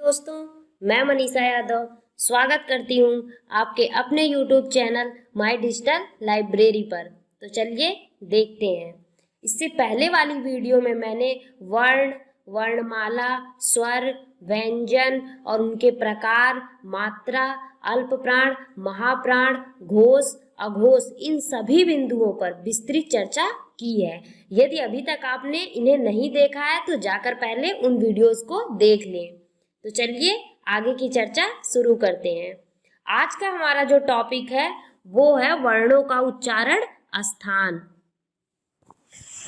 दोस्तों, मैं मनीषा यादव स्वागत करती हूँ आपके अपने YouTube channel my digital library पर। तो चलिए देखते हैं। इससे पहले वाली वीडियो में मैंने वर्ण, वर्णमाला, स्वर, व्यंजन और उनके प्रकार, मात्रा, अल्पप्राण, महाप्राण, घोष, अघोष इन सभी बिंदुओं पर विस्तृत चर्चा की है। यदि अभी तक आपने इन्हें नहीं देखा है तो जाकर पहले उन वीडियोस को देख लें। तो चलिए आगे की चर्चा शुरू करते हैं। आज का हमारा जो टॉपिक है वो है वर्णों का उच्चारण स्थान।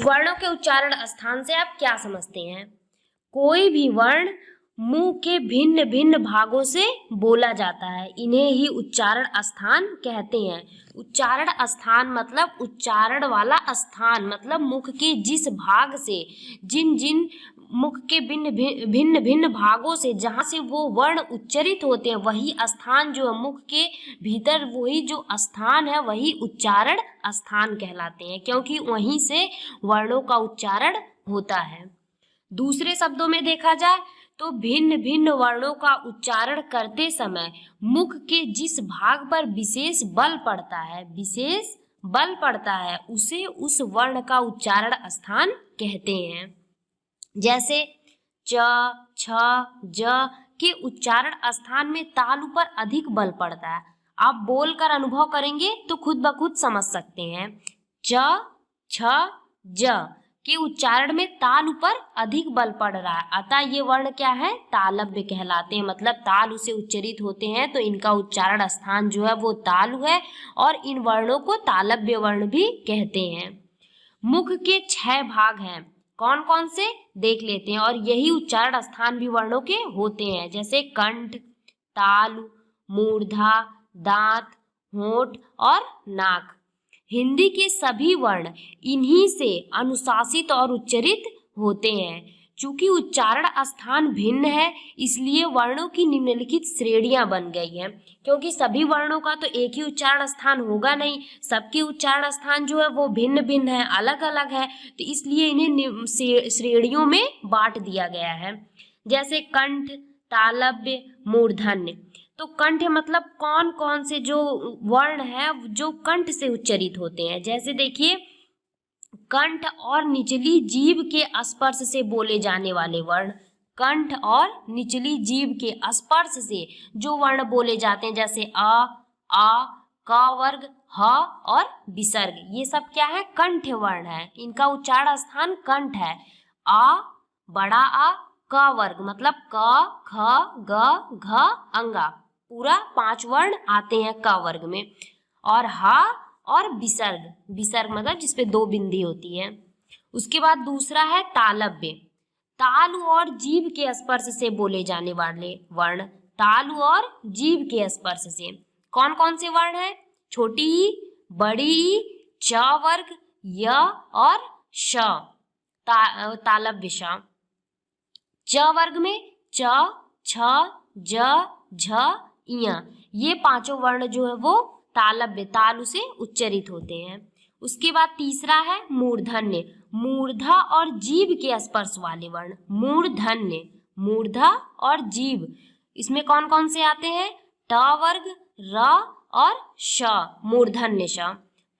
वर्णों के उच्चारण स्थान से आप क्या समझते हैं? कोई भी वर्ण मुंह के भिन्न भिन्न भागों से बोला जाता है, इन्हें ही उच्चारण स्थान कहते हैं। उच्चारण स्थान मतलब उच्चारण वाला स्थान, मतलब मुख के जिस भाग से, जिन जिन मुख के भिन्न भिन्न भागों से जहाँ से वो वर्ण उच्चरित होते हैं, वही स्थान जो है मुख के भीतर, वही जो स्थान है वही उच्चारण स्थान कहलाते हैं, क्योंकि वहीं से वर्णों का उच्चारण होता है। दूसरे शब्दों में देखा जाए तो भिन्न भिन्न वर्णों का उच्चारण करते समय मुख के जिस भाग पर विशेष बल पड़ता है उसे उस वर्ण का उच्चारण स्थान कहते हैं। जैसे च, छ, ज के उच्चारण स्थान में तालु पर अधिक बल पड़ता है। आप बोलकर अनुभव करेंगे तो खुद ब खुद समझ सकते हैं। च, छ, ज के उच्चारण में तालु पर अधिक बल पड़ रहा है, अतः ये वर्ण क्या है? तालव्य कहलाते हैं। मतलब तालु से उच्चरित होते हैं तो इनका उच्चारण स्थान जो है वो तालु है, और इन वर्णों को तालव्य वर्ण भी कहते हैं। मुख के 6 भाग हैं, कौन कौन से देख लेते हैं, और यही उच्चारण स्थान भी वर्णों के होते हैं। जैसे कंठ, तालु, मूर्धा, दांत, होंठ और नाक। हिंदी के सभी वर्ण इन्हीं से अनुशासित और उच्चरित होते हैं। चूंकि उच्चारण स्थान भिन्न है इसलिए वर्णों की निम्नलिखित श्रेणियां बन गई हैं, क्योंकि सभी वर्णों का तो एक ही उच्चारण स्थान होगा नहीं, सबके उच्चारण स्थान जो है वो भिन्न भिन्न है, अलग अलग है, तो इसलिए इन्हें श्रेणियों में बांट दिया गया है। जैसे कंठ, तालव्य, मूर्धन्य। तो कंठ मतलब कौन कौन से जो वर्ण है जो कंठ से उच्चरित होते हैं। जैसे देखिए, कंठ और निचली जीभ के स्पर्श से बोले जाने वाले वर्ण, कंठ और निचली जीभ के स्पर्श से जो वर्ण बोले जाते हैं, जैसे आ, क वर्ग, ह और विसर्ग, ये सब क्या है? कंठ वर्ण है, इनका उच्चारण स्थान कंठ है। आ, बड़ा आ, क वर्ग मतलब क, ख, ग, घ, अंगा, पूरा 5 वर्ण आते हैं क वर्ग में। और ह और विसर्ग मतलब जिसपे 2 बिंदी होती है। उसके बाद दूसरा है तालव्य। तालु और जीभ के स्पर्श से बोले जाने वाले वर्ण, तालु और जीभ के स्पर्श से कौन कौन से वर्ण है? छोटी ई, बड़ी ई, च वर्ग, य और श, तालव्य श। च वर्ग में च, छ, ज, झ, ञ, ये 5 वर्ण जो है वो तालव्य, तालु से उच्चरित होते हैं। उसके बाद तीसरा है मूर्धन्य। मूर्धा और जीभ के स्पर्श वाले वर्ण, मूर्धन्य, मूर्धा और जीभ, इसमें कौन कौन से आते हैं? ट वर्ग, र और श, मूर्धन्य श।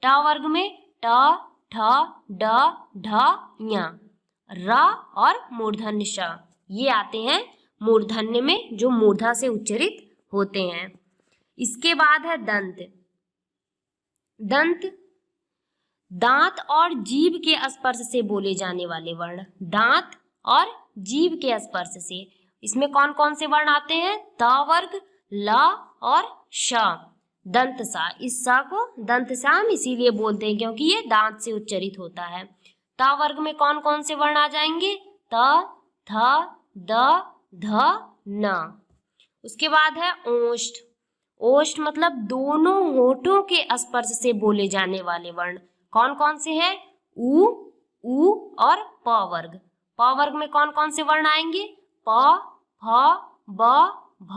ट वर्ग में ट, ठ, ड, ढ, ञ, र और मूर्धन्य श, ये आते हैं मूर्धन्य में, जो मूर्धा से उच्चरित होते हैं। इसके बाद है दंत। दंत, दांत और जीभ के स्पर्श से बोले जाने वाले वर्ण, दांत और जीभ के स्पर्श से, इसमें कौन कौन से वर्ण आते हैं? त वर्ग, ल और श, दंत सा। इस सा को दंत सा हम इसीलिए बोलते हैं क्योंकि ये दांत से उच्चरित होता है। त वर्ग में कौन कौन से वर्ण आ जाएंगे? त, थ, द, ध, न। उसके बाद है ओष्ठ। ओष्ठ मतलब दोनों होठों के स्पर्श से बोले जाने वाले वर्ण, कौन कौन से हैं? उ और प वर्ग। प वर्ग में कौन कौन से वर्ण आएंगे? प, फ, ब, भ,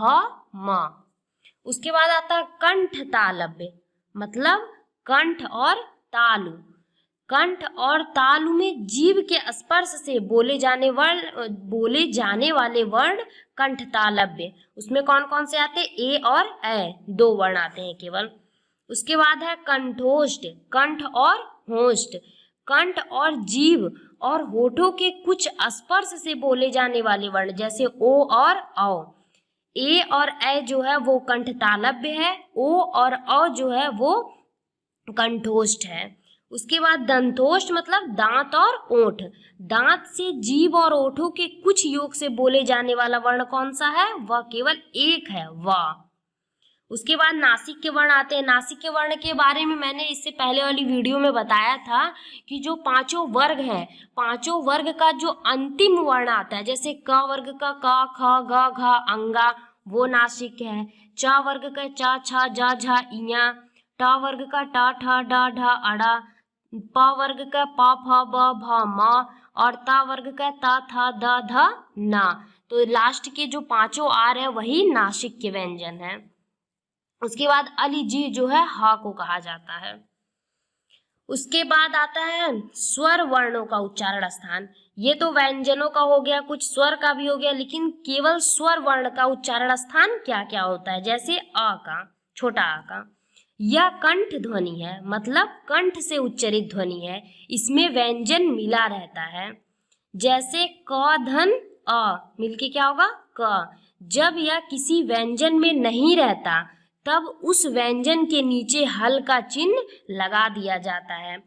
म। उसके बाद आता है कंठ तालव्य, मतलब कंठ और तालु। कंठ और तालु में जीभ के स्पर्श से बोले जाने वाले वर्ण कंठ तालव्य। उसमें कौन कौन से आते हैं? ए और ए, 2 वर्ण आते हैं केवल। उसके बाद है कंठोष्ठ, कंठ और होष्ठ। कंठ और जीभ और होठों के कुछ स्पर्श से बोले जाने वाले वर्ण जैसे ओ और औ। ए और ए जो है वो कंठ तालव्य है, ओ और औ जो है वो कंठोष्ठ है। उसके बाद दंतोष्ठ मतलब दांत और ओठ। दांत से जीभ और ओठों के कुछ योग से बोले जाने वाला वर्ण कौन सा है? वह केवल एक है, वाह। उसके बाद नासिक के वर्ण आते हैं। नासिक के वर्ण के बारे में मैंने इससे पहले वाली वीडियो में बताया था कि जो 5 वर्ग हैं, 5 वर्ग का जो अंतिम वर्ण आता है, जैसे क वर्ग का क, ख, ग, घ, अंगा, वो नासिक है। च वर्ग का च, छ, ज, झ, इया। ट वर्ग का ट, ठ, ड, ढ, अड़ा। प वर्ग का प, फ, ब, भ, म। और त वर्ग का त, थ, द, ध, न। तो लास्ट के जो 5 आर है वही नासिक के व्यंजन है। उसके बाद अलिजी जो है हा को कहा जाता है। उसके बाद आता है स्वर वर्णों का उच्चारण स्थान। ये तो व्यंजनों का हो गया, कुछ स्वर का भी हो गया, लेकिन केवल स्वर वर्ण का उच्चारण स्थान क्या क्या होता है? जैसे अ का, छोटा आ का, यह कंठ ध्वनि है, मतलब कंठ से उच्चरित ध्वनि है, इसमें व्यंजन मिला रहता है। जैसे क धन अ मिलके क्या होगा? क। जब यह किसी व्यंजन में नहीं रहता तब उस व्यंजन के नीचे हल का चिन्ह लगा दिया जाता है।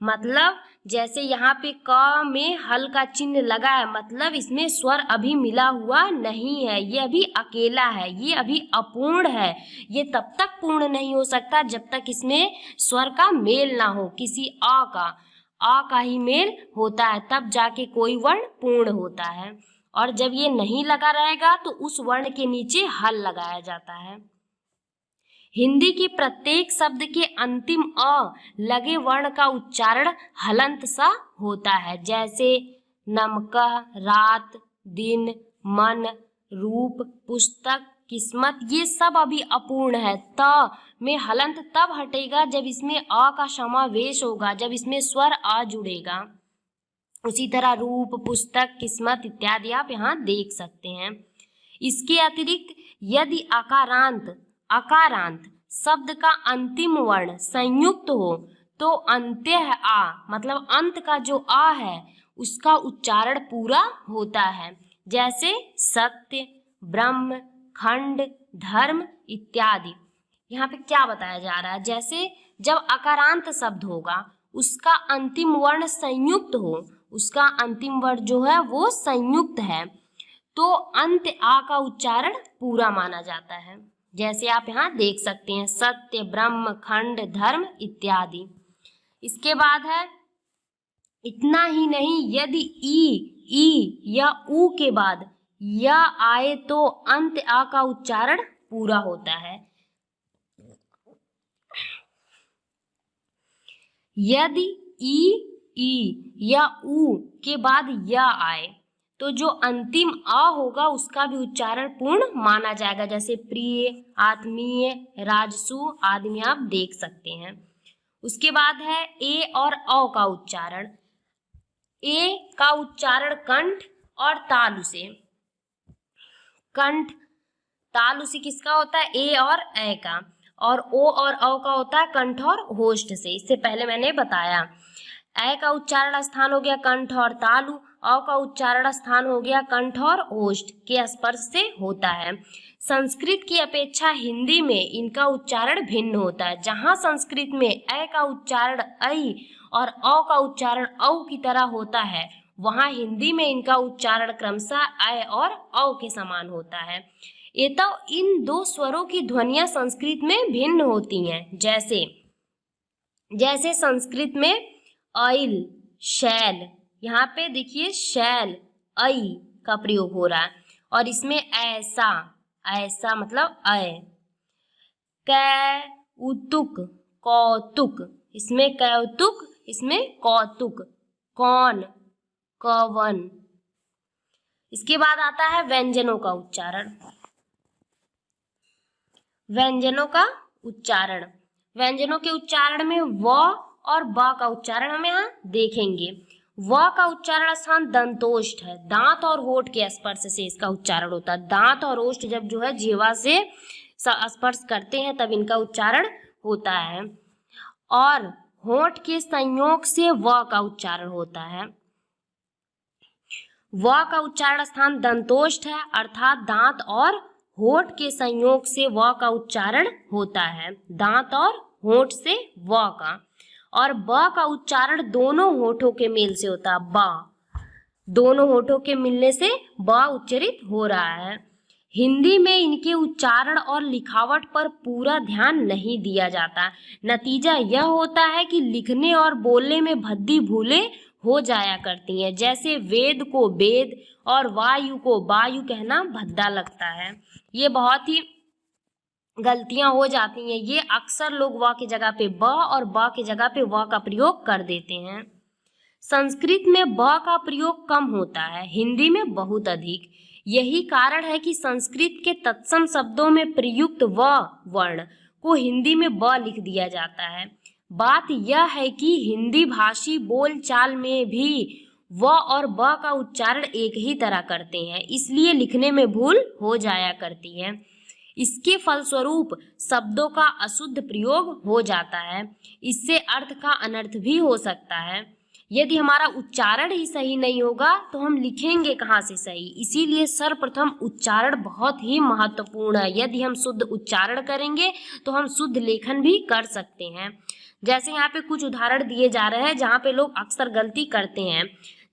मतलब जैसे यहाँ पे क में हल का चिन्ह लगा है, मतलब इसमें स्वर अभी मिला हुआ नहीं है, ये अभी अकेला है, ये अभी अपूर्ण है। ये तब तक पूर्ण नहीं हो सकता जब तक इसमें स्वर का मेल ना हो, किसी आ का ही मेल होता है, तब जाके कोई वर्ण पूर्ण होता है। और जब ये नहीं लगा रहेगा तो उस वर्ण के नीचे हल लगाया जाता है। हिंदी के प्रत्येक शब्द के अंतिम अ लगे वर्ण का उच्चारण हलंत सा होता है। जैसे नमकह, रात, दिन, मन, रूप, पुस्तक, किस्मत, ये सब अभी अपूर्ण है। त में हलंत तब हटेगा जब इसमें अ का समावेश होगा, जब इसमें स्वर आ जुड़ेगा। उसी तरह रूप, पुस्तक, किस्मत इत्यादि आप यहाँ देख सकते हैं। इसके अतिरिक्त यदि अकारांत शब्द का अंतिम वर्ण संयुक्त हो तो अंत्य आ, मतलब अंत का जो आ है उसका उच्चारण पूरा होता है। जैसे सत्य, ब्रह्म, खंड, धर्म इत्यादि। यहाँ पे क्या बताया जा रहा है? जैसे जब अकारांत शब्द होगा उसका अंतिम वर्ण संयुक्त हो, उसका अंतिम वर्ण जो है वो संयुक्त है, तो अंत आ का उच्चारण पूरा माना जाता है। जैसे आप यहाँ देख सकते हैं सत्य, ब्रह्म, खंड, धर्म इत्यादि। इसके बाद है इतना ही नहीं, यदि ई या ऊ के बाद या आए तो अंत आ का उच्चारण पूरा होता है। यदि ई या ऊ के बाद या आए तो जो अंतिम आ होगा उसका भी उच्चारण पूर्ण माना जाएगा। जैसे प्रिय, आत्मीय, राजसु आदि में आप देख सकते हैं। उसके बाद है ए और औ का उच्चारण। ए का उच्चारण कंठ और तालु से, कंठ तालु से किसका होता है? ए और ए का। और ओ और औ का होता है कंठ और होष्ठ से, इससे पहले मैंने बताया। ए का उच्चारण स्थान हो गया कंठ और तालु, औ का उच्चारण स्थान हो गया कंठ और ओष्ठ के स्पर्श से होता है। संस्कृत की अपेक्षा हिंदी में इनका उच्चारण भिन्न होता है। जहाँ संस्कृत में ए का उच्चारण ऐ और औ का उच्चारण औ की तरह होता है, वहाँ हिंदी में इनका उच्चारण क्रमशः ऐ और औ के समान होता है। ये तो इन दो स्वरों की ध्वनियाँ संस्कृत में भिन्न होती हैं। जैसे संस्कृत में ऐल, शैल, यहाँ पे देखिए शैल ऐ का प्रयोग हो रहा है, और इसमें ऐसा मतलब अय। कौतुक, कौतुक, इसमें कौतुक, इसमें कौतुक। कौन, कौवन। इसके बाद आता है व्यंजनों का उच्चारण। व्यंजनों का उच्चारण, व्यंजनों के उच्चारण में व और ब का उच्चारण हम यहाँ देखेंगे। व का उच्चारण स्थान दंतोष्ठ है, दांत और होठ के स्पर्श से इसका उच्चारण होता है। दांत और ओष्ठ जब जो है जीवा से स्पर्श करते हैं तब इनका उच्चारण होता है। और होठ के संयोग से व का उच्चारण होता है। व का उच्चारण स्थान दंतोष्ठ है, अर्थात दांत और होठ के संयोग से व का उच्चारण होता है। दांत और होठ से व का। और ब का उच्चारण दोनों होठों के मेल से होता है। ब दोनों होठों के मिलने से ब उच्चारित हो रहा है। हिंदी में इनके उच्चारण और लिखावट पर पूरा ध्यान नहीं दिया जाता। नतीजा यह होता है कि लिखने और बोलने में भद्दी भूलें हो जाया करती हैं। जैसे वेद को वेद और वायु को वायु कहना भद्दा लगता है। ये बहुत ही गलतियां हो जाती हैं। ये अक्सर लोग व की जगह पे ब और ब की जगह पे व का प्रयोग कर देते हैं। संस्कृत में ब का प्रयोग कम होता है, हिंदी में बहुत अधिक। यही कारण है कि संस्कृत के तत्सम शब्दों में प्रयुक्त व वर्ण को हिंदी में ब लिख दिया जाता है। बात यह है कि हिंदी भाषी बोलचाल में भी व और ब का उच्चारण एक ही तरह करते हैं, इसलिए लिखने में भूल हो जाया करती है। इसके फलस्वरूप शब्दों का अशुद्ध प्रयोग हो जाता है। इससे अर्थ का अनर्थ भी हो सकता है। यदि हमारा उच्चारण ही सही नहीं होगा तो हम लिखेंगे कहाँ से सही। इसीलिए सर्वप्रथम उच्चारण बहुत ही महत्वपूर्ण है। यदि हम शुद्ध उच्चारण करेंगे तो हम शुद्ध लेखन भी कर सकते हैं। जैसे यहाँ पे कुछ उदाहरण दिए जा रहे हैं जहाँ पे लोग अक्सर गलती करते हैं।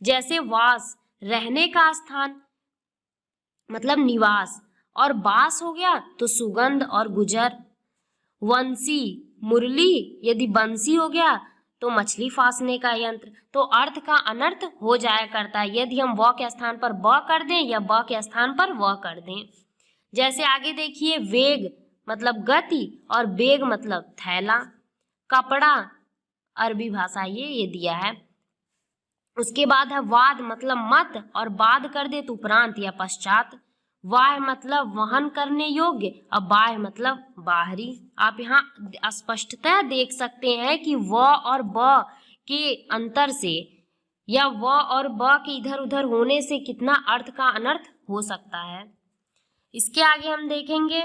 जैसे वास रहने का स्थान मतलब निवास, और बास हो गया तो सुगंध और गुजर। वंशी मुरली यदि बंसी हो गया तो मछली फांसने का यंत्र। तो अर्थ का अनर्थ हो जाया करता है यदि हम व के स्थान पर ब कर दें या ब के स्थान पर व कर दें। जैसे आगे देखिए, वेग मतलब गति और बेग मतलब थैला। कपड़ा अरबी भाषा ये दिया है। उसके बाद है वाद मतलब मत, और बाद कर दे तो उपरांत या पश्चात। वाह मतलब वहन करने योग्य, अब बाह्य मतलब बाहरी। आप यहाँ स्पष्टतः देख सकते हैं कि व और ब के अंतर से या व और ब के इधर उधर होने से कितना अर्थ का अनर्थ हो सकता है। इसके आगे हम देखेंगे,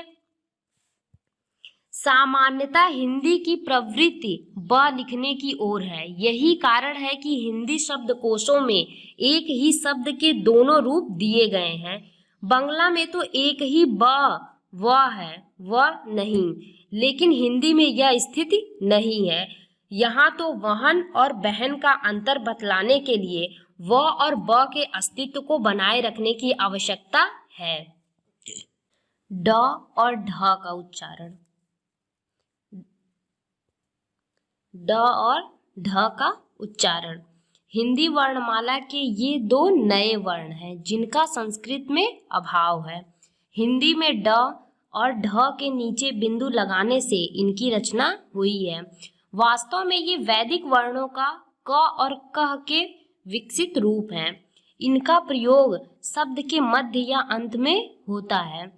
सामान्यतः हिंदी की प्रवृत्ति ब लिखने की ओर है। यही कारण है कि हिंदी शब्दकोशों में एक ही शब्द के दोनों रूप दिए गए हैं। बांग्ला में तो एक ही ब व है, व नहीं, लेकिन हिंदी में यह स्थिति नहीं है। यहाँ तो वहन और बहन का अंतर बतलाने के लिए व और ब के अस्तित्व को बनाए रखने की आवश्यकता है। ड और ढ का उच्चारण, ड और ढ का उच्चारण। हिंदी वर्णमाला के ये दो नए वर्ण हैं जिनका संस्कृत में अभाव है। हिंदी में ड और ढ के नीचे बिंदु लगाने से इनकी रचना हुई है। वास्तव में ये वैदिक वर्णों का क और कह के विकसित रूप हैं। इनका प्रयोग शब्द के मध्य या अंत में होता है।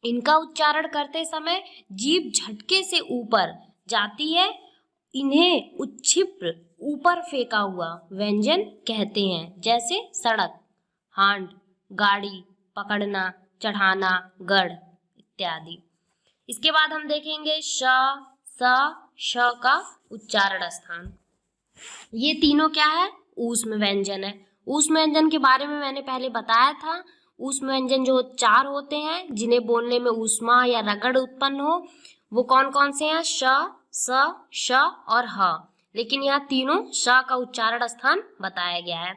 इनका उच्चारण करते समय जीभ झटके से ऊपर जाती है। इन्हें उच्छिप्र ऊपर फेंका हुआ व्यंजन कहते हैं, जैसे सड़क, हांड, गाड़ी, पकड़ना, चढ़ाना, गढ़ इत्यादि। इसके बाद हम देखेंगे श, स, श का उच्चारण स्थान। ये तीनों क्या है? ऊष्म व्यंजन है। ऊष्म व्यंजन के बारे में मैंने पहले बताया था। ऊष्म व्यंजन जो चार होते हैं जिन्हें बोलने में ऊष्मा या रगड़ उत्पन्न हो, वो कौन कौन से हैं? श, स, श और ह। लेकिन यहाँ तीनों श का उच्चारण स्थान बताया गया है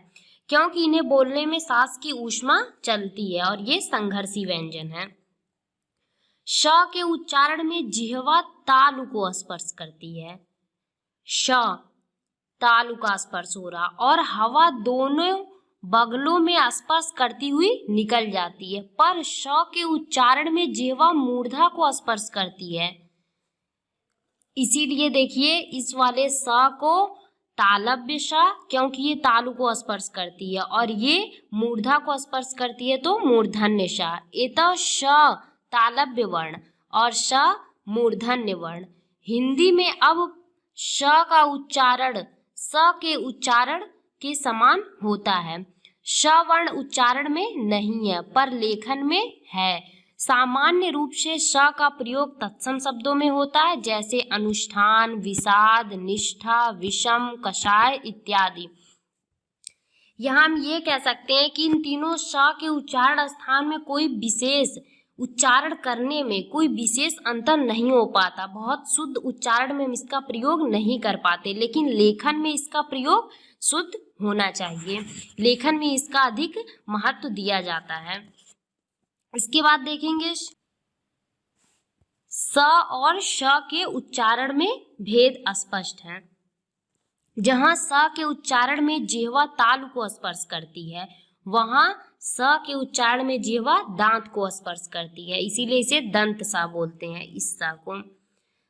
क्योंकि इन्हें बोलने में सांस की ऊष्मा चलती है और ये संघर्षी व्यंजन है। श के उच्चारण में जिह्वा तालु को स्पर्श करती है। श तालु का स्पर्श हो रहा और हवा दोनों बगलों में स्पर्श करती हुई निकल जाती है, पर श के उच्चारण में जिह्वा मूर्धा को स्पर्श करती है। इसीलिए देखिए इस वाले स को तालव्य श, क्योंकि ये तालु को स्पर्श करती है, और ये मूर्धा को स्पर्श करती है तो मूर्धन्य श। एतः श तालव्य वर्ण और श मूर्धन्य वर्ण। हिंदी में अब श का उच्चारण स के उच्चारण के समान होता है। श वर्ण उच्चारण में नहीं है पर लेखन में है। सामान्य रूप से श का प्रयोग तत्सम शब्दों में होता है, जैसे अनुष्ठान, विषाद, निष्ठा, विषम, कषाय इत्यादि। यहाँ हम ये कह सकते हैं कि इन तीनों श के उच्चारण स्थान में कोई विशेष उच्चारण करने में कोई विशेष अंतर नहीं हो पाता। बहुत शुद्ध उच्चारण में हम इसका प्रयोग नहीं कर पाते, लेकिन लेखन में इसका प्रयोग शुद्ध होना चाहिए। लेखन में इसका अधिक महत्व दिया जाता है। इसके बाद देखेंगे स और श के उच्चारण में भेद स्पष्ट है। जहाँ स के उच्चारण में जिह्वा तालु को स्पर्श करती है, वहाँ स के उच्चारण में जिह्वा दांत को स्पर्श करती है, इसीलिए इसे दंत सा बोलते हैं। इस सा को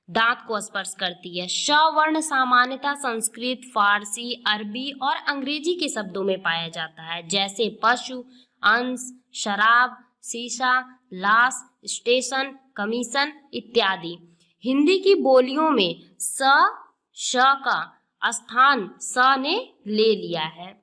दांत को स्पर्श करती है। श वर्ण सामान्यतः संस्कृत, फारसी, अरबी और अंग्रेजी के शब्दों में पाया जाता है, जैसे पशु, अंश, शराब, शीशा, लाश, स्टेशन, कमीशन इत्यादि। हिंदी की बोलियों में स श का स्थान स ने ले लिया है।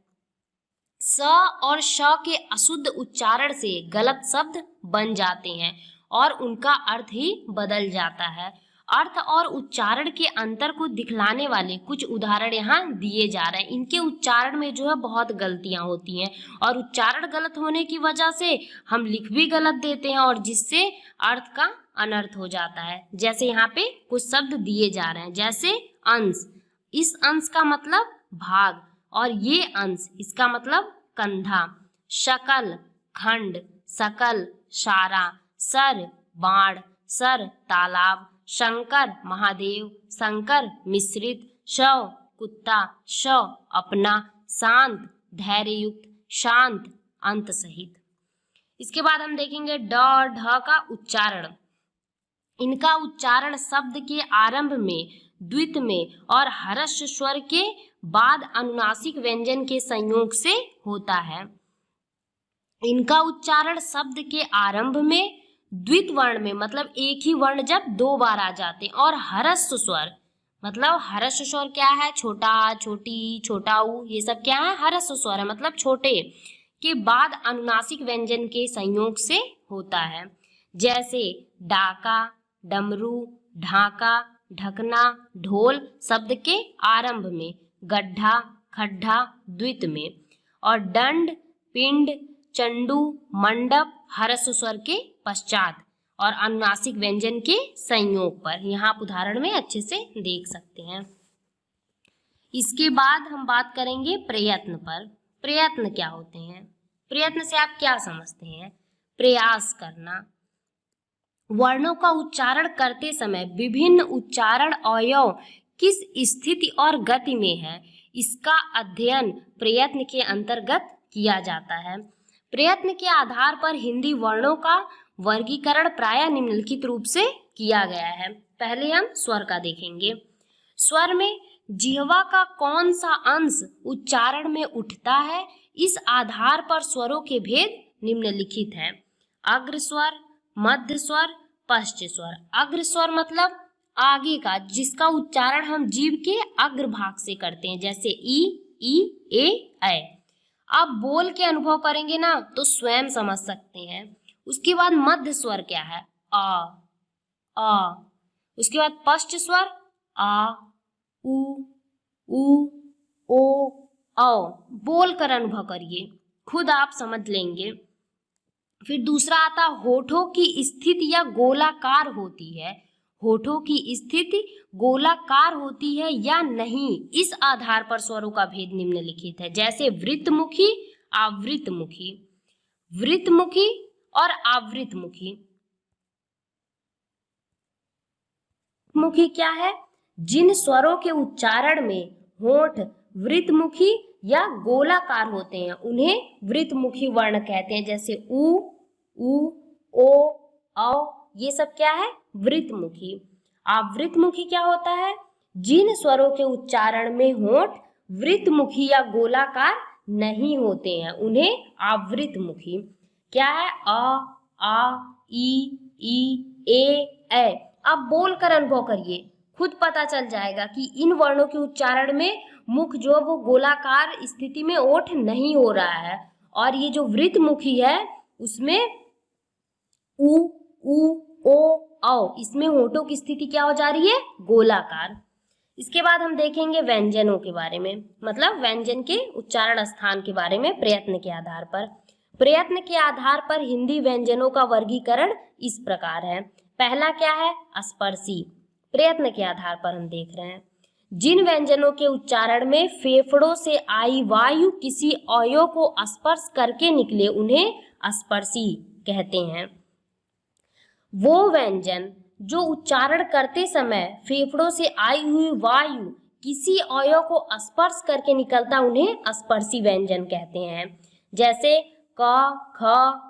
स और श के अशुद्ध उच्चारण से गलत शब्द बन जाते हैं और उनका अर्थ ही बदल जाता है। अर्थ और उच्चारण के अंतर को दिखलाने वाले कुछ उदाहरण यहाँ दिए जा रहे हैं। इनके उच्चारण में जो है बहुत गलतियां होती हैं और उच्चारण गलत होने की वजह से हम लिख भी गलत देते हैं और जिससे अर्थ का अनर्थ हो जाता है। जैसे यहाँ पे कुछ शब्द दिए जा रहे हैं, जैसे अंश, इस अंश का मतलब भाग और ये अंश इसका मतलब कंधा। शकल, खंड, सकल, सारा, सर, बाण, सर, तालाब, शंकर, महादेव, शंकर, मिश्रित, शव, कुत्ता, शव, अपना, शांत, धैर्ययुक्त, शांत, अंत सहित। इसके बाद हम देखेंगे ड और ढ का उच्चारण। इनका उच्चारण शब्द के आरंभ में, द्वित में और ह्रस्व स्वर के बाद अनुनासिक व्यंजन के संयोग से होता है। इनका उच्चारण शब्द के आरंभ में, द्वित वर्ण में मतलब एक ही वर्ण जब दो बार आ जाते हैं, और ह्रस्व स्वर मतलब ह्रस्व स्वर क्या है, छोटा, छोटी, छोटा ऊ, ये सब क्या है, ह्रस्व स्वर है मतलब छोटे, के बाद अनुनासिक व्यंजन के संयोग से होता है। जैसे डाका, डमरू, ढाका, ढकना, ढोल शब्द के आरंभ में, गड्ढा, खड्डा द्वित में, और दंड, पिंड, चंडू, मंडप ह्रस्व स्वर के पश्चात और अनुनासिक व्यंजन के संयोग पर। यहाँ आप उदाहरण में अच्छे से देख सकते हैं। इसके बाद हम बात करेंगे प्रयत्न पर। प्रयत्न क्या होते हैं? प्रयत्न से आप क्या समझते हैं? प्रयास करना। वर्णों का उच्चारण करते समय विभिन्न उच्चारण अवयव किस स्थिति और गति में है, इसका अध्ययन प्रयत्न के अंतर्गत किया जाता है। प्रयत्न के आधार पर हिंदी वर्णों का वर्गीकरण प्रायः निम्नलिखित रूप से किया गया है। पहले हम स्वर का देखेंगे। स्वर में जिह्वा का कौन सा अंश उच्चारण में उठता है, इस आधार पर स्वरों के भेद निम्नलिखित हैं। अग्र स्वर, मध्य स्वर, पश्च स्वर। अग्र स्वर मतलब आगे का, जिसका उच्चारण हम जीभ के अग्र भाग से करते हैं, जैसे ई, ए, ऐ। आप बोल के अनुभव करेंगे ना तो स्वयं समझ सकते हैं। उसके बाद मध्य स्वर क्या है? आ। उसके बाद पश्च स्वर आ, उ, ओ, औ। बोल कर अनुभव करिए, खुद आप समझ लेंगे। फिर दूसरा आता होठों की स्थिति या गोलाकार होती है। होठों की स्थिति गोलाकार होती है या नहीं, इस आधार पर स्वरों का भेद निम्नलिखित है। जैसे वृत्तमुखी, आवृतमुखी, वृत्तमुखी और आवृतमुखी। मुखी क्या है? जिन स्वरों के उच्चारण में होठ वृत्तमुखी या गोलाकार होते हैं उन्हें वृत्तमुखी वर्ण कहते हैं। जैसे उ, ओ, औ, ये सब क्या है? वृत्तमुखी। आवृतमुखी क्या होता है? जिन स्वरों के उच्चारण में होठ वृत्तमुखी या गोलाकार नहीं होते हैं उन्हें आवृतमुखी। क्या है? आ, ई, ए, ऐ। आप बोल कर अनुभव करिए, खुद पता चल जाएगा कि इन वर्णों के उच्चारण में मुख जो है वो गोलाकार स्थिति में ओठ नहीं हो रहा है, और ये जो वृत्तमुखी है उसमें उ, ओ, औ, इसमें होठों की स्थिति क्या हो जा रही है, गोलाकार। इसके बाद हम देखेंगे व्यंजनों के बारे में, मतलब व्यंजन के उच्चारण स्थान के बारे में प्रयत्न के आधार पर। प्रयत्न के आधार पर हिंदी व्यंजनों का वर्गीकरण इस प्रकार है। पहला क्या है, स्पर्शी। प्रयत्न के आधार पर हम देख रहे हैं, जिन व्यंजनों के उच्चारण में फेफड़ों से आई वायु किसी अवयव को स्पर्श करके निकले उन्हें स्पर्शी कहते हैं। वो व्यंजन जो उच्चारण करते समय फेफड़ों से आई हुई वायु किसी अवयव को स्पर्श करके निकलता उन्हें स्पर्शी व्यंजन कहते हैं। जैसे क, ख,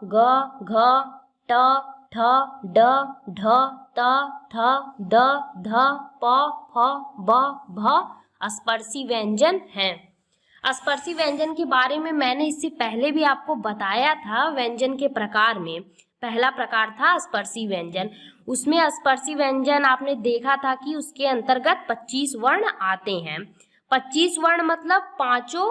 ग, घ, ट, ठ, ड, ढ, त, थ, द, ध, प, फ, ब, भ स्पर्शी व्यंजन हैं। स्पर्शी व्यंजन के बारे में मैंने इससे पहले भी आपको बताया था व्यंजन के प्रकार में। पहला प्रकार था स्पर्शी व्यंजन। उसमें स्पर्शी व्यंजन आपने देखा था कि उसके अंतर्गत 25 वर्ण आते हैं। 25 वर्ण मतलब पांचों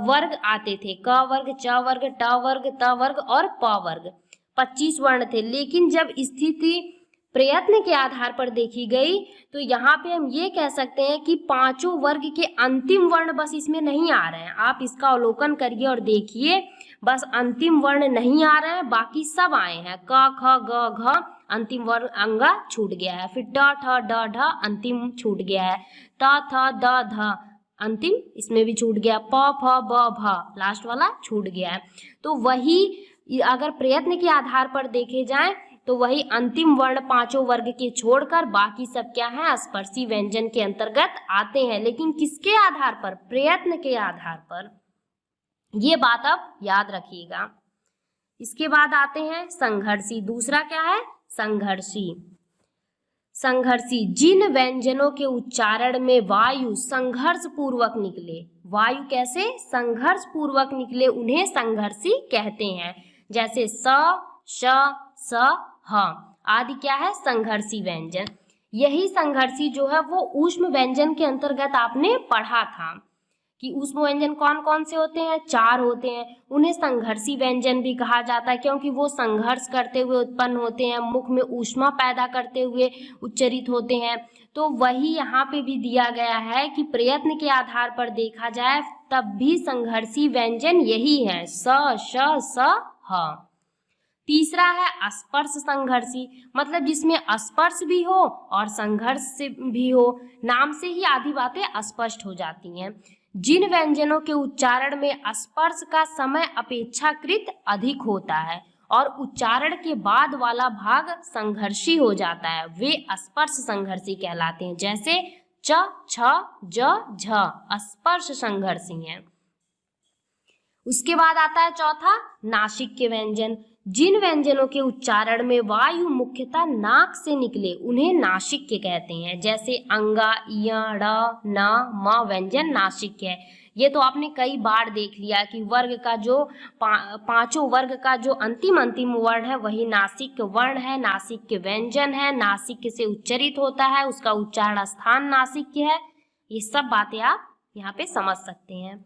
वर्ग आते थे, क वर्ग, च वर्ग, ट वर्ग, त वर्ग और प वर्ग। 25 वर्ण थे, लेकिन जब स्थिति प्रयत्न के आधार पर देखी गई तो यहाँ पे हम ये कह सकते हैं कि पांचों वर्ग के अंतिम वर्ण बस इसमें नहीं आ रहे हैं। आप इसका अवलोकन करिए और देखिए, बस अंतिम वर्ण नहीं आ रहे हैं, बाकी सब आए हैं। क, ख, ग, घ अंतिम वर्ण अंगा छूट गया है, फिर ट, ठ, ड, ढ अंतिम छूट गया है, त, थ, द, ध अंतिम इसमें भी छूट गया, प, फ, ब, भ लास्ट वाला छूट गया है। तो वही अगर प्रयत्न के आधार पर देखे जाएं तो वही अंतिम वर्ण पांचों वर्ग के छोड़कर बाकी सब क्या है, स्पर्शी व्यंजन के अंतर्गत आते हैं। लेकिन किसके आधार पर, प्रयत्न के आधार पर। ये बात अब याद रखिएगा। इसके बाद आते हैं संघर्षी। दूसरा क्या है, संघर्षी। संघर्षी जिन व्यंजनों के उच्चारण में वायु संघर्ष पूर्वक निकले, वायु कैसे संघर्ष पूर्वक निकले उन्हें संघर्षी कहते हैं। जैसे स, श, स, ह आदि क्या है, संघर्षी व्यंजन। यही संघर्षी जो है वो ऊष्म व्यंजन के अंतर्गत आपने पढ़ा था कि ऊष्म व्यंजन कौन कौन से होते हैं, 4 होते हैं। उन्हें संघर्षी व्यंजन भी कहा जाता है क्योंकि वो संघर्ष करते हुए उत्पन्न होते हैं, मुख में ऊष्मा पैदा करते हुए उच्चरित होते हैं। तो वही यहाँ पे भी दिया गया है कि प्रयत्न के आधार पर देखा जाए तब भी संघर्षी व्यंजन यही है, स, श, स, ह। तीसरा है स्पर्श संघर्षी, मतलब जिसमें स्पर्श भी हो और संघर्ष से भी हो। नाम से ही आधी बातें स्पष्ट हो जाती हैं। जिन व्यंजनों के उच्चारण में स्पर्श का समय अपेक्षाकृत अधिक होता है और उच्चारण के बाद वाला भाग संघर्षी हो जाता है, वे स्पर्श संघर्षी कहलाते हैं। जैसे च, छ, ज, झ स्पर्श संघर्षी हैं। उसके बाद आता है चौथा नासिक के व्यंजन। जिन व्यंजनों के उच्चारण में वायु मुख्यतः नाक से निकले उन्हें नासिक के कहते हैं। जैसे अंगा, य, ड़, न, म व्यंजन नासिक है। ये तो आपने कई बार देख लिया कि वर्ग का जो पांचों वर्ग का जो अंतिम वर्ण है वही नासिक वर्ण है, नासिक के व्यंजन है, नासिक से उच्चरित होता है, उसका उच्चारण स्थान नासिक है। ये सब बातें आप यहाँ पे समझ सकते हैं।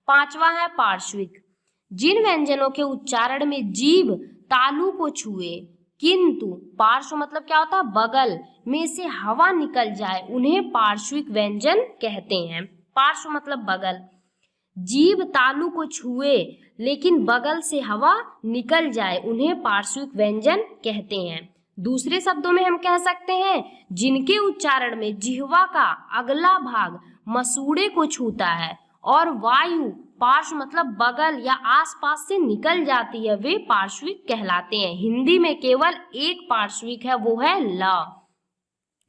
पांचवा है पार्श्विक। जिन व्यंजनों के उच्चारण में जीभ तालु को छुए किंतु पार्श्व मतलब क्या होता है, बगल में से हवा निकल जाए उन्हें पार्श्विक व्यंजन कहते हैं। पार्श्व मतलब बगल। जीभ तालु को छुए लेकिन बगल से हवा निकल जाए उन्हें पार्श्विक व्यंजन कहते हैं। दूसरे शब्दों में हम कह सकते हैं जिनके उच्चारण में जिह्वा का अगला भाग मसूड़े को छूता है और वायु पार्श्व मतलब बगल या आसपास से निकल जाती है, वे पार्श्विक कहलाते हैं। हिंदी में केवल एक पार्श्विक है, वो है ल।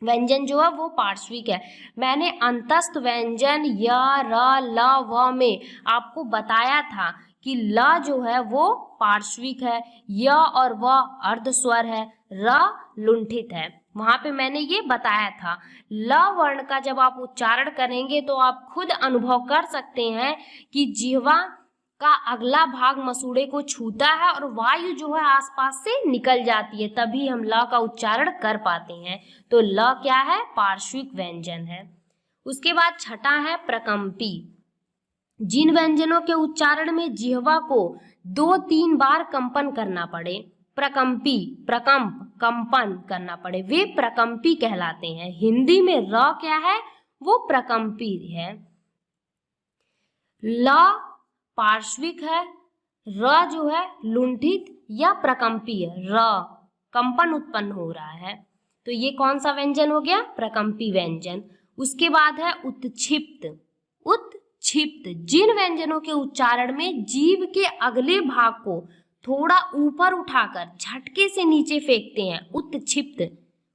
व्यंजन जो है वो पार्श्विक है। मैंने अंतस्थ व्यंजन य, र, ल, व में आपको बताया था कि ल जो है वो पार्श्विक है, य और व अर्ध स्वर है, र लुंठित है। वहां पे मैंने ये बताया था। ल वर्ण का जब आप उच्चारण करेंगे तो आप खुद अनुभव कर सकते हैं कि जिह्वा का अगला भाग मसूड़े को छूता है और वायु जो है आसपास से निकल जाती है, तभी हम ल का उच्चारण कर पाते हैं। तो ल क्या है? पार्श्विक व्यंजन है। उसके बाद छठा है प्रकंपी। जिन व्यंजनों के उच्चारण में जिह्वा को 2-3 बार कंपन करना पड़े, प्रकंपी, प्रकंप, कंपन करना पड़े, वे प्रकंपी कहलाते हैं। हिंदी में र क्या है? वो प्रकंपी है। ल पार्श्विक है, र जो है लुंठित या प्रकंपी है, र कंपन उत्पन्न हो रहा है। तो ये कौन सा व्यंजन हो गया? प्रकंपी व्यंजन। उसके बाद है उत्क्षिप्त। उत्क्षिप्त जिन व्यंजनों के उच्चारण में जीभ के अगले भाग को थोड़ा ऊपर उठाकर झटके से नीचे फेंकते हैं, उत्क्षिप्त।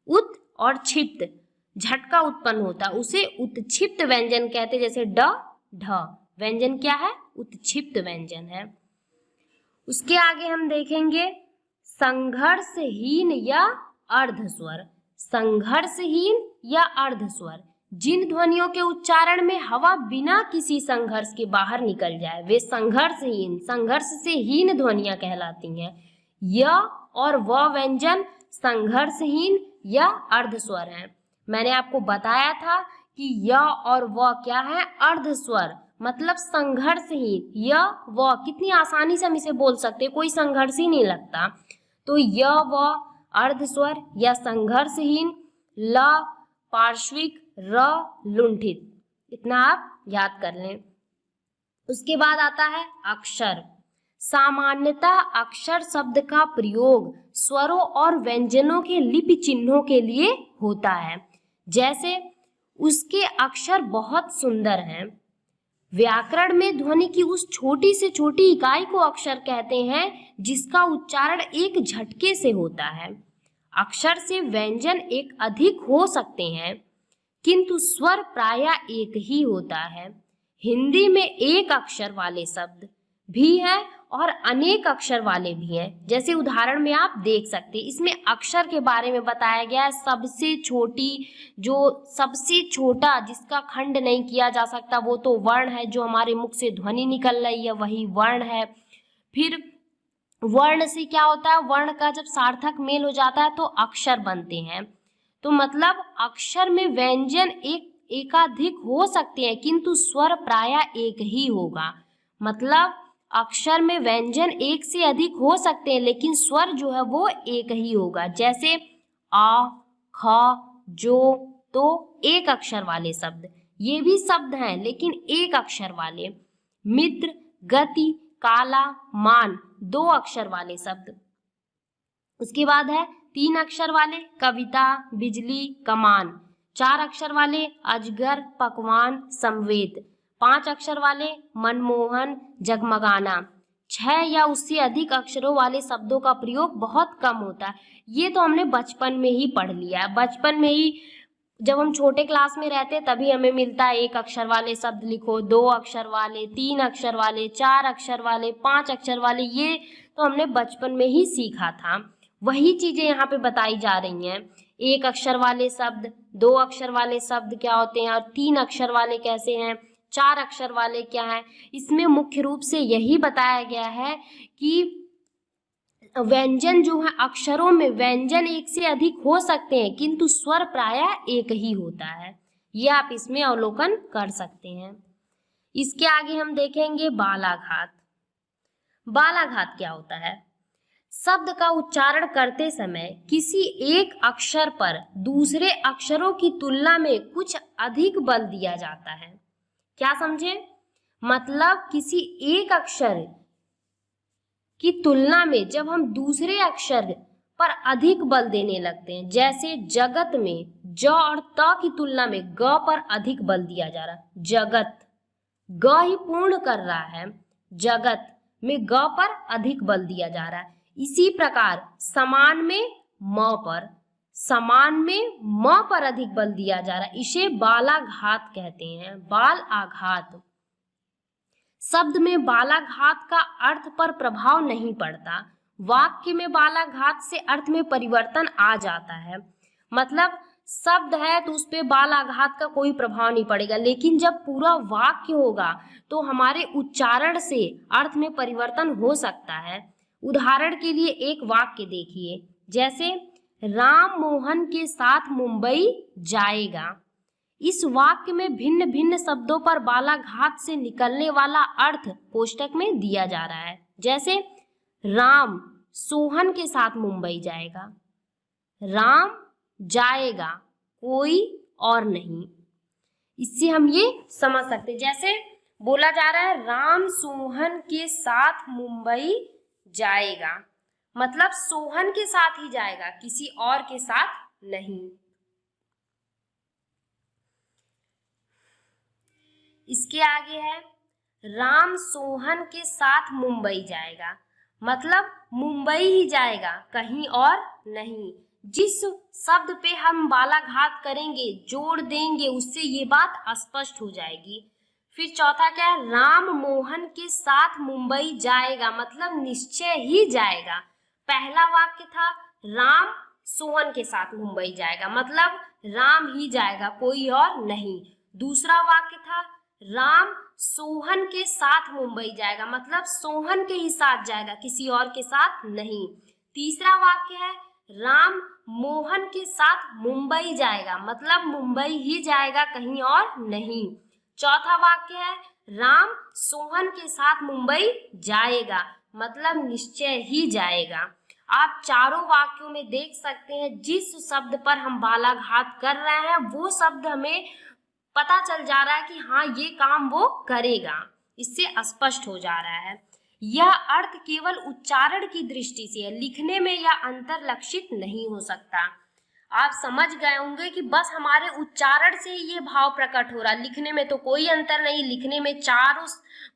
उत और क्षिप्त झटका उत्पन्न होता है, उसे उत्क्षिप्त व्यंजन कहते हैं। जैसे ड, ढ व्यंजन क्या है? उत्क्षिप्त व्यंजन है। उसके आगे हम देखेंगे संघर्षहीन या अर्धस्वर। संघर्षहीन या अर्धस्वर जिन ध्वनियों के उच्चारण में हवा बिना किसी संघर्ष के बाहर निकल जाए, वे संघर्षहीन, संघर्ष से हीन ध्वनियां कहलाती हैं। य और व व्यंजन संघर्षहीन या अर्धस्वर हैं। मैंने आपको बताया था कि य और व क्या है? अर्धस्वर, मतलब संघर्षहीन। य व कितनी आसानी से हम इसे बोल सकते हैं, कोई संघर्ष ही नहीं लगता। तो य व अर्धस्वर या संघर्षहीन, ल पार्श्विक, र लुंठित। इतना आप याद कर लें। उसके बाद आता है अक्षर। सामान्यतः अक्षर शब्द का प्रयोग स्वरों और व्यंजनों के लिपि चिन्हों के लिए होता है। जैसे उसके अक्षर बहुत सुंदर हैं। व्याकरण में ध्वनि की उस छोटी से छोटी इकाई को अक्षर कहते हैं जिसका उच्चारण एक झटके से होता है। अक्षर से व्यंजन एक अधिक हो सकते हैं, किंतु स्वर प्रायः एक ही होता है। हिंदी में एक अक्षर वाले शब्द भी हैं और अनेक अक्षर वाले भी हैं। जैसे उदाहरण में आप देख सकते हैं, इसमें अक्षर के बारे में बताया गया है। सबसे छोटी, जो सबसे छोटा जिसका खंड नहीं किया जा सकता वो तो वर्ण है, जो हमारे मुख से ध्वनि निकल रही है वही वर्ण है। फिर वर्ण से क्या होता है? वर्ण का जब सार्थक मेल हो जाता है तो अक्षर बनते हैं। तो मतलब अक्षर में व्यंजन एकाधिक हो सकते हैं, किंतु स्वर प्रायः एक ही होगा। मतलब अक्षर में व्यंजन एक से अधिक हो सकते हैं, लेकिन स्वर जो है वो एक ही होगा। जैसे आ, ख, जो, तो एक अक्षर वाले शब्द, ये भी शब्द हैं लेकिन एक अक्षर वाले। मित्र, गति, काला, मान, 2 अक्षर वाले शब्द। उसके बाद है 3 अक्षर वाले कविता, बिजली, कमान। 4 अक्षर वाले अजगर, पकवान, संवेद। 5 अक्षर वाले मनमोहन, जगमगाना। 6 या उससे अधिक अक्षरों वाले शब्दों का प्रयोग बहुत कम होता है। ये तो हमने बचपन में ही पढ़ लिया है। बचपन में ही जब हम छोटे क्लास में रहते तभी हमें मिलता है 1 अक्षर वाले शब्द लिखो, 2 अक्षर वाले, 3 अक्षर वाले, 4 अक्षर वाले, 5 अक्षर वाले। ये तो हमने बचपन में ही सीखा था। वही चीजें यहाँ पे बताई जा रही हैं। 1 अक्षर वाले शब्द, 2 अक्षर वाले शब्द क्या होते हैं और 3 अक्षर वाले कैसे हैं, 4 अक्षर वाले क्या हैं। इसमें मुख्य रूप से यही बताया गया है कि व्यंजन जो है, अक्षरों में व्यंजन एक से अधिक हो सकते हैं, किंतु स्वर प्रायः एक ही होता है। ये आप इसमें अवलोकन कर सकते हैं। इसके आगे हम देखेंगे बालाघात। बालाघात क्या होता है? शब्द का उच्चारण करते समय किसी एक अक्षर पर दूसरे अक्षरों की तुलना में कुछ अधिक बल दिया जाता है। क्या समझे? मतलब किसी एक अक्षर की तुलना में जब हम दूसरे अक्षर पर अधिक बल देने लगते हैं, जैसे जगत में ज और त की तुलना में ग पर अधिक बल दिया जा रहा है। जगत, ग ही पूर्ण कर रहा है, जगत में ग पर अधिक बल दिया जा रहा है। इसी प्रकार समान में म पर अधिक बल दिया जा रहा है। इसे बालाघात कहते हैं। बाल आघात। शब्द में बालाघात का अर्थ पर प्रभाव नहीं पड़ता। वाक्य में बालाघात से अर्थ में परिवर्तन आ जाता है। मतलब शब्द है तो उस पे बाल आघात का कोई प्रभाव नहीं पड़ेगा, लेकिन जब पूरा वाक्य होगा तो हमारे उच्चारण से अर्थ में परिवर्तन हो सकता है। उदाहरण के लिए एक वाक्य देखिए, जैसे राम मोहन के साथ मुंबई जाएगा। इस वाक्य में भिन्न भिन्न शब्दों पर बालाघात से निकलने वाला अर्थ कोष्टक में दिया जा रहा है। जैसे राम सोहन के साथ मुंबई जाएगा, राम जाएगा, कोई और नहीं। इससे हम ये समझ सकते, जैसे बोला जा रहा है राम सोहन के साथ मुंबई जाएगा, मतलब सोहन के साथ ही जाएगा, किसी और के साथ नहीं। इसके आगे है राम सोहन के साथ मुंबई जाएगा, मतलब मुंबई ही जाएगा, कहीं और नहीं। जिस शब्द पे हम बालाघात करेंगे, जोड़ देंगे, उससे ये बात स्पष्ट हो जाएगी। फिर चौथा क्या है, राम मोहन के साथ मुंबई जाएगा, मतलब निश्चय ही जाएगा। पहला वाक्य था राम सोहन के साथ मुंबई जाएगा, मतलब राम ही जाएगा, कोई और नहीं। दूसरा वाक्य था राम सोहन के साथ मुंबई जाएगा, मतलब सोहन के ही साथ जाएगा, किसी और के साथ नहीं। तीसरा वाक्य है राम मोहन के साथ मुंबई जाएगा, मतलब मुंबई ही जाएगा, कहीं और नहीं। चौथा वाक्य है राम सोहन के साथ मुंबई जाएगा, मतलब निश्चय ही जाएगा। आप चारों वाक्यों में देख सकते हैं जिस शब्द पर हम बालाघात कर रहे हैं वो शब्द हमें पता चल जा रहा है कि हाँ ये काम वो करेगा, इससे स्पष्ट हो जा रहा है। यह अर्थ केवल उच्चारण की दृष्टि से है, लिखने में यह अंतर लक्षित नहीं हो सकता। आप समझ गए होंगे कि बस हमारे उच्चारण से ही ये भाव प्रकट हो रहा, लिखने में तो कोई अंतर नहीं। लिखने में चारों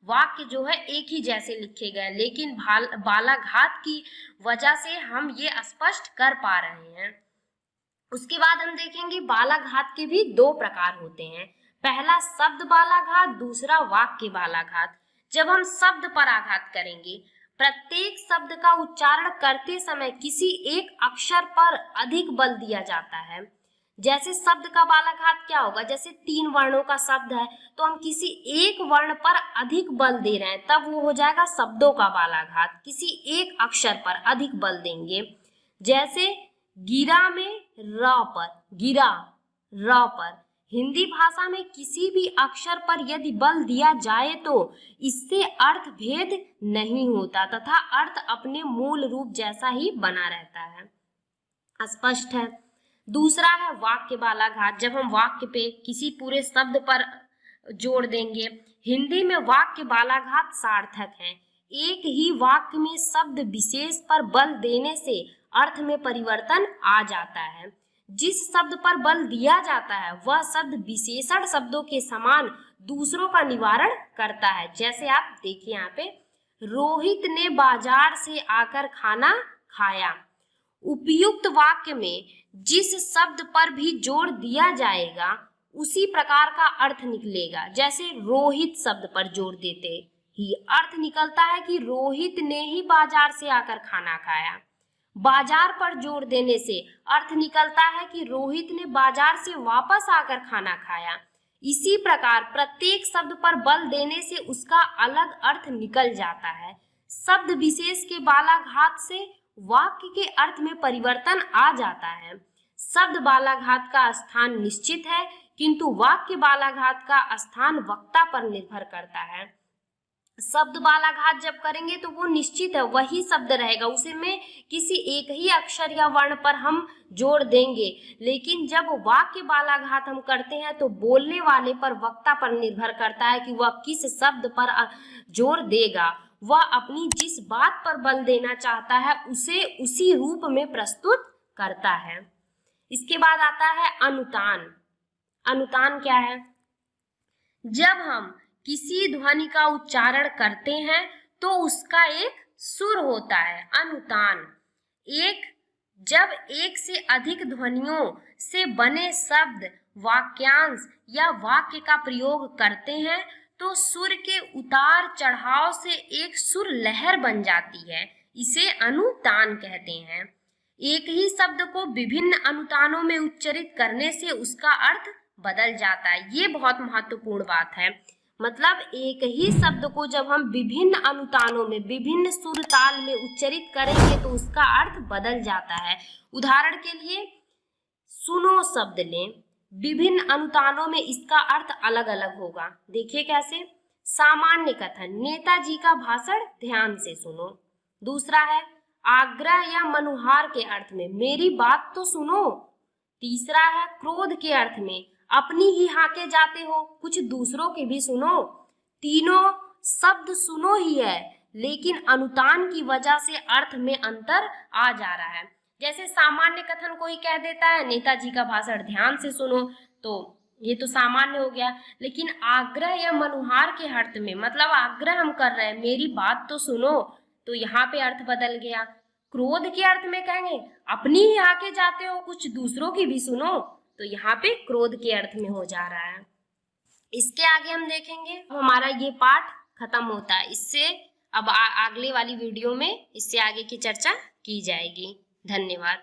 वाक्य जो है एक ही जैसे लिखे गए, लेकिन बालाघात की वजह से हम ये स्पष्ट कर पा रहे हैं। उसके बाद हम देखेंगे बालाघात के भी दो प्रकार होते हैं, पहला शब्द बालाघात, दूसरा वाक्य बालाघात। जब हम शब्द पर आघात करेंगे, प्रत्येक शब्द का उच्चारण करते समय किसी एक अक्षर पर अधिक बल दिया जाता है। जैसे शब्द का बालाघात क्या होगा, जैसे 3 वर्णों का शब्द है तो हम किसी एक वर्ण पर अधिक बल दे रहे हैं, तब वो हो जाएगा शब्दों का बालाघात। किसी एक अक्षर पर अधिक बल देंगे, जैसे गिरा में र पर, गिरा र पर। हिंदी भाषा में किसी भी अक्षर पर यदि बल दिया जाए तो इससे अर्थ भेद नहीं होता तथा अर्थ अपने मूल रूप जैसा ही बना रहता है। स्पष्ट है। दूसरा है वाक्य बालाघात, जब हम वाक्य पे किसी पूरे शब्द पर जोड़ देंगे। हिंदी में वाक्य बालाघात सार्थक है। एक ही वाक्य में शब्द विशेष पर बल देने से अर्थ में परिवर्तन आ जाता है। जिस शब्द पर बल दिया जाता है वह शब्द विशेषण शब्दों के समान दूसरों का निवारण करता है। जैसे आप देखिए यहाँ पे, रोहित ने बाजार से आकर खाना खाया। उपयुक्त वाक्य में जिस शब्द पर भी जोड़ दिया जाएगा उसी प्रकार का अर्थ निकलेगा। जैसे रोहित शब्द पर जोड़ देते ही अर्थ निकलता है कि रोहित ने ही बाजार से आकर खाना खाया। बाजार पर जोड़ देने से अर्थ निकलता है कि रोहित ने बाजार से वापस आकर खाना खाया। इसी प्रकार प्रत्येक शब्द पर बल देने से उसका अलग अर्थ निकल जाता है। शब्द विशेष के बालाघात से वाक्य के अर्थ में परिवर्तन आ जाता है। शब्द बालाघात का स्थान निश्चित है, किंतु वाक्य बालाघात का स्थान वक्ता पर निर्भर करता है। शब्द बालाघात जब करेंगे तो वो निश्चित है, वही शब्द रहेगा, उसे में किसी एक ही अक्षर या वर्ण पर हम जोड़ देंगे। लेकिन जब वाक्य बालाघात हम करते हैं तो बोलने वाले पर, वक्ता पर निर्भर करता है कि वह किस शब्द पर जोड़ देगा। वह अपनी जिस बात पर बल देना चाहता है उसे उसी रूप में प्रस्तुत करता है। इसके बाद आता है अनुतान। अनुतान क्या है? जब हम किसी ध्वनि का उच्चारण करते हैं तो उसका एक सुर होता है, अनुतान। जब एक से अधिक ध्वनियों से बने शब्द, वाक्यांश या वाक्य का प्रयोग करते हैं तो सुर के उतार चढ़ाव से एक सुर लहर बन जाती है, इसे अनुतान कहते हैं। एक ही शब्द को विभिन्न अनुतानों में उच्चारित करने से उसका अर्थ बदल जाता है। ये बहुत महत्वपूर्ण बात है। मतलब एक ही शब्द को जब हम विभिन्न अनुतानों में, विभिन्न सुर ताल में उच्चारित करेंगे तो उसका अर्थ बदल जाता है। उदाहरण के लिए सुनो शब्द लें, विभिन्न अनुतानों में इसका अर्थ अलग अलग होगा। देखिए कैसे। सामान्य कथन, नेताजी का भाषण ध्यान से सुनो। दूसरा है आग्रह या मनुहार के अर्थ में, मेरी बात तो सुनो। तीसरा है क्रोध के अर्थ में, अपनी ही हाके जाते हो, कुछ दूसरों की भी सुनो। तीनों शब्द सुनो ही है, लेकिन अनुतान की वजह से अर्थ में अंतर आ जा रहा है। जैसे सामान्य कथन कोई कह देता है नेताजी का भाषण ध्यान से सुनो, तो ये तो सामान्य हो गया। लेकिन आग्रह या मनुहार के अर्थ में, मतलब आग्रह हम कर रहे हैं मेरी बात तो सुनो, तो यहाँ पे अर्थ बदल गया। क्रोध के अर्थ में कहेंगे अपनी ही हाके जाते हो, कुछ दूसरों की भी सुनो, तो यहाँ पे क्रोध के अर्थ में हो जा रहा है। इसके आगे हम देखेंगे, हमारा ये पाठ खत्म होता है। इससे अब अगले वाली वीडियो में इससे आगे की चर्चा की जाएगी। धन्यवाद।